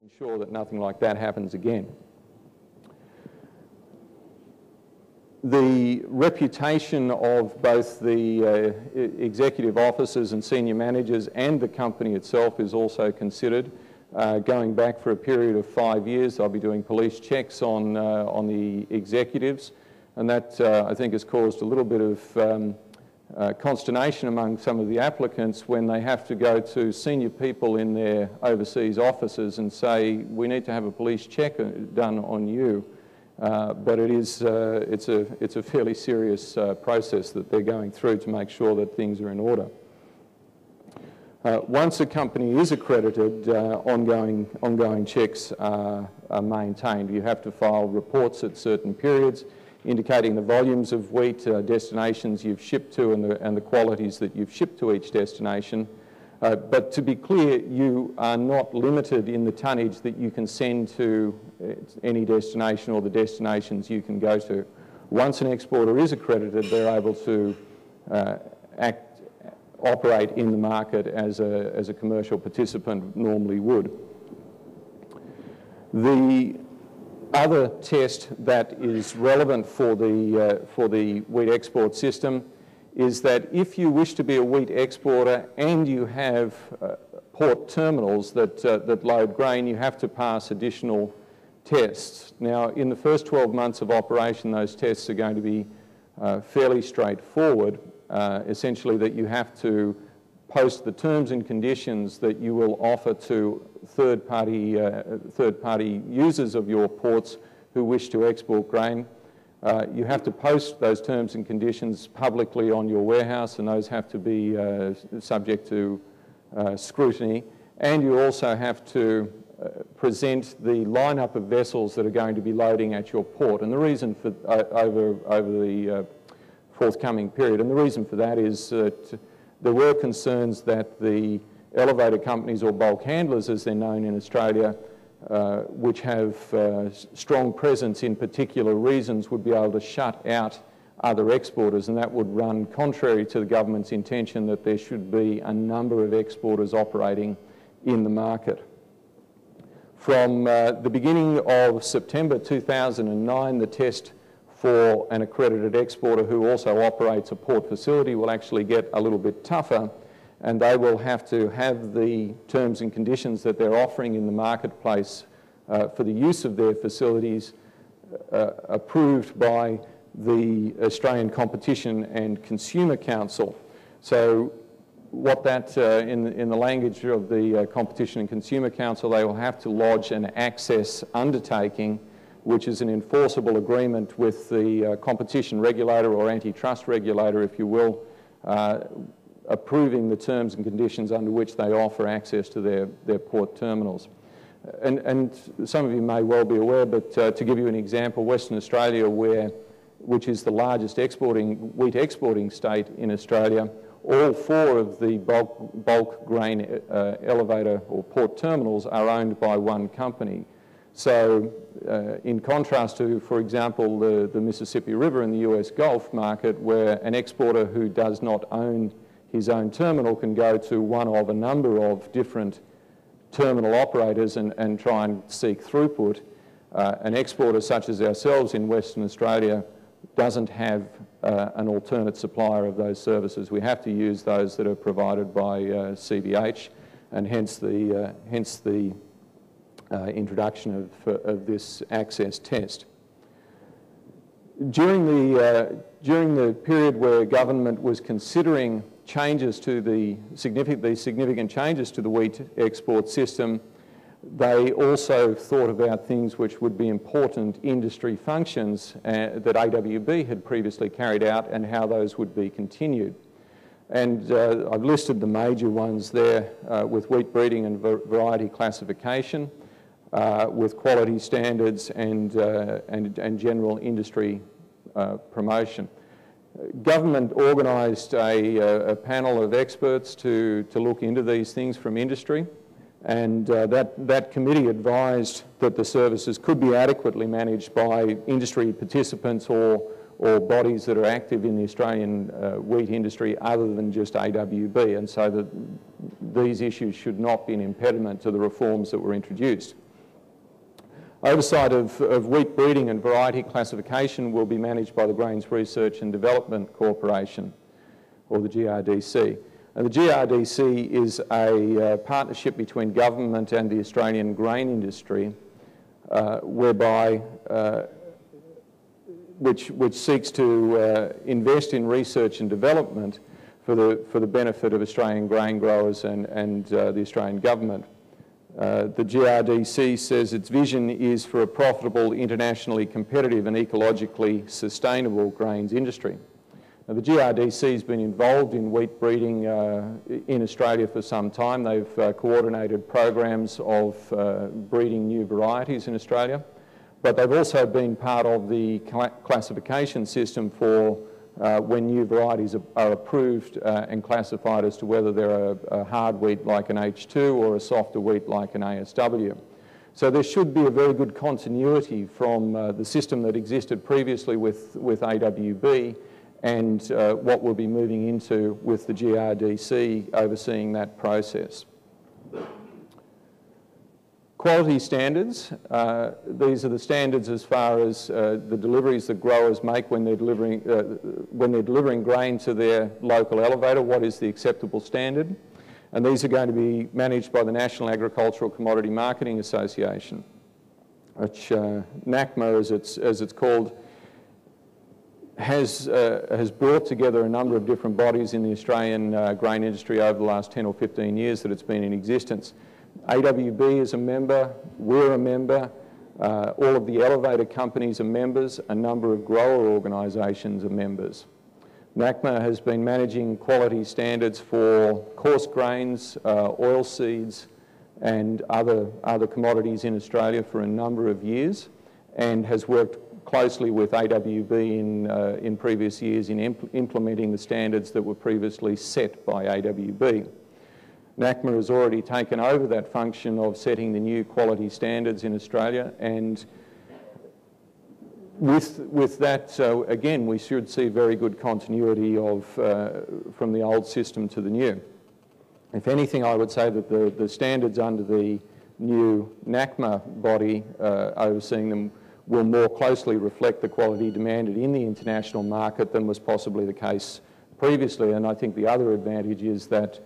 ensure that nothing like that happens again. The reputation of both the executive officers and senior managers and the company itself is also considered. Going back for a period of 5 years, I'll be doing police checks on the executives, and that I think has caused a little bit of consternation among some of the applicants when they have to go to senior people in their overseas offices and say, we need to have a police check done on you. But it's a fairly serious process that they're going through to make sure that things are in order. Once a company is accredited, ongoing checks are maintained. You have to file reports at certain periods indicating the volumes of wheat, destinations you've shipped to, and the qualities that you've shipped to each destination. But to be clear, you are not limited in the tonnage that you can send to any destination or the destinations you can go to. Once an exporter is accredited, they're able to operate in the market as a commercial participant normally would. The other test that is relevant for the wheat export system is that if you wish to be a wheat exporter and you have port terminals that load grain, you have to pass additional tests. Now, in the first 12 months of operation, those tests are going to be fairly straightforward, essentially that you have to post the terms and conditions that you will offer to third-party users of your ports who wish to export grain. You have to post those terms and conditions publicly on your warehouse, and those have to be subject to scrutiny. And you also have to present the lineup of vessels that are going to be loading at your port. And the reason for over the forthcoming period, and the reason for that is that there were concerns that the elevator companies, or bulk handlers as they're known in Australia, which have strong presence in particular regions, would be able to shut out other exporters, and that would run contrary to the government's intention that there should be a number of exporters operating in the market. From the beginning of September 2009, the test for an accredited exporter who also operates a port facility will actually get a little bit tougher, and they will have to have the terms and conditions that they're offering in the marketplace for the use of their facilities approved by the Australian Competition and Consumer Council. So what that, in the language of the Competition and Consumer Council, they will have to lodge an access undertaking, which is an enforceable agreement with the competition regulator or antitrust regulator, if you will, approving the terms and conditions under which they offer access to their port terminals. And some of you may well be aware, but to give you an example, Western Australia, which is the largest wheat exporting state in Australia, all 4 of the bulk grain elevator or port terminals are owned by one company. So in contrast to, for example, the Mississippi River in the US Gulf market, where an exporter who does not own his own terminal can go to one of a number of different terminal operators and try and seek throughput, an exporter such as ourselves in Western Australia doesn't have an alternate supplier of those services. We have to use those that are provided by CBH, and hence the introduction of this access test. During the period where government was considering changes to the significant changes to the wheat export system, they also thought about things which would be important industry functions that AWB had previously carried out and how those would be continued. And I've listed the major ones there with wheat breeding and variety classification, with quality standards and general industry promotion. Government organised a panel of experts to look into these things from industry, and that committee advised that the services could be adequately managed by industry participants or bodies that are active in the Australian wheat industry other than just AWB, and so that these issues should not be an impediment to the reforms that were introduced. Oversight of wheat breeding and variety classification will be managed by the Grains Research and Development Corporation, or the GRDC. And the GRDC is a partnership between government and the Australian grain industry, whereby which seeks to invest in research and development for the benefit of Australian grain growers and the Australian government. The GRDC says its vision is for a profitable, internationally competitive and ecologically sustainable grains industry. Now, the GRDC has been involved in wheat breeding in Australia for some time. They've coordinated programs of breeding new varieties in Australia, but they've also been part of the classification system for when new varieties are approved and classified as to whether they're a hard wheat like an H2 or a softer wheat like an ASW. So there should be a very good continuity from the system that existed previously with AWB and what we'll be moving into with the GRDC overseeing that process. Quality standards. These are the standards as far as the deliveries that growers make when they're delivering grain to their local elevator. What is the acceptable standard? And these are going to be managed by the National Agricultural Commodity Marketing Association, which NACMA, as it's called, has brought together a number of different bodies in the Australian grain industry over the last 10 or 15 years that it's been in existence. AWB is a member, we're a member, all of the elevator companies are members, a number of grower organisations are members. NACMA has been managing quality standards for coarse grains, oilseeds and other commodities in Australia for a number of years and has worked closely with AWB in previous years in implementing the standards that were previously set by AWB. NACMA has already taken over that function of setting the new quality standards in Australia, and with that, again, we should see very good continuity of from the old system to the new. If anything, I would say that the standards under the new NACMA body overseeing them will more closely reflect the quality demanded in the international market than was possibly the case previously. And I think the other advantage is that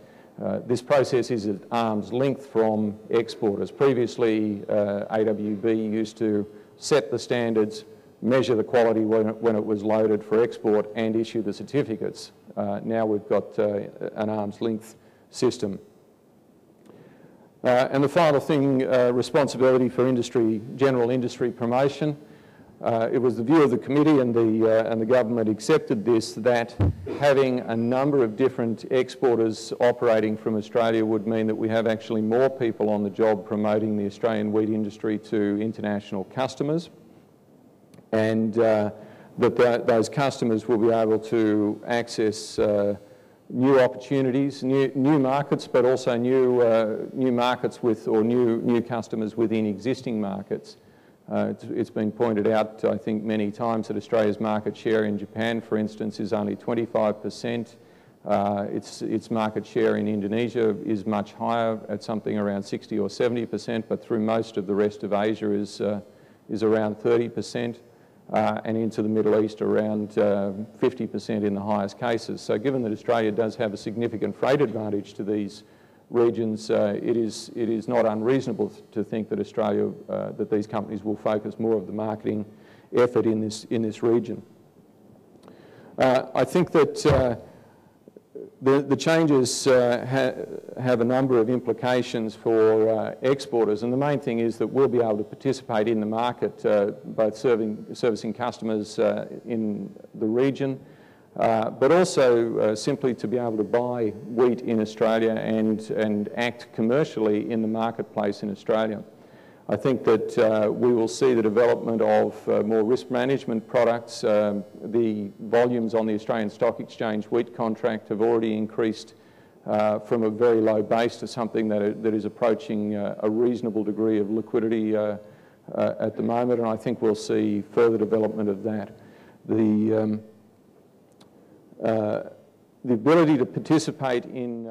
this process is at arm's length from exporters. Previously, AWB used to set the standards, measure the quality when it was loaded for export and issue the certificates. Now we've got an arm's length system. And the final thing, responsibility for general industry promotion. It was the view of the committee and the government accepted this, that having a number of different exporters operating from Australia would mean that we have actually more people on the job promoting the Australian wheat industry to international customers, and that those customers will be able to access new opportunities, new markets, but also new markets with, or new customers within existing markets. It's been pointed out, I think, many times that Australia's market share in Japan, for instance, is only 25%. Its market share in Indonesia is much higher, at something around 60 or 70%, but through most of the rest of Asia is around 30%. And into the Middle East around 50% in the highest cases. So given that Australia does have a significant freight advantage to these regions, it is not unreasonable to think that Australia, that these companies will focus more of the marketing effort in this region. I think that the changes have a number of implications for exporters, and the main thing is that we'll be able to participate in the market, both servicing customers in the region, but also simply to be able to buy wheat in Australia and act commercially in the marketplace in Australia. I think that we will see the development of more risk management products. The volumes on the Australian Stock Exchange wheat contract have already increased from a very low base to something that is approaching a reasonable degree of liquidity at the moment, and I think we'll see further development of that. The ability to participate in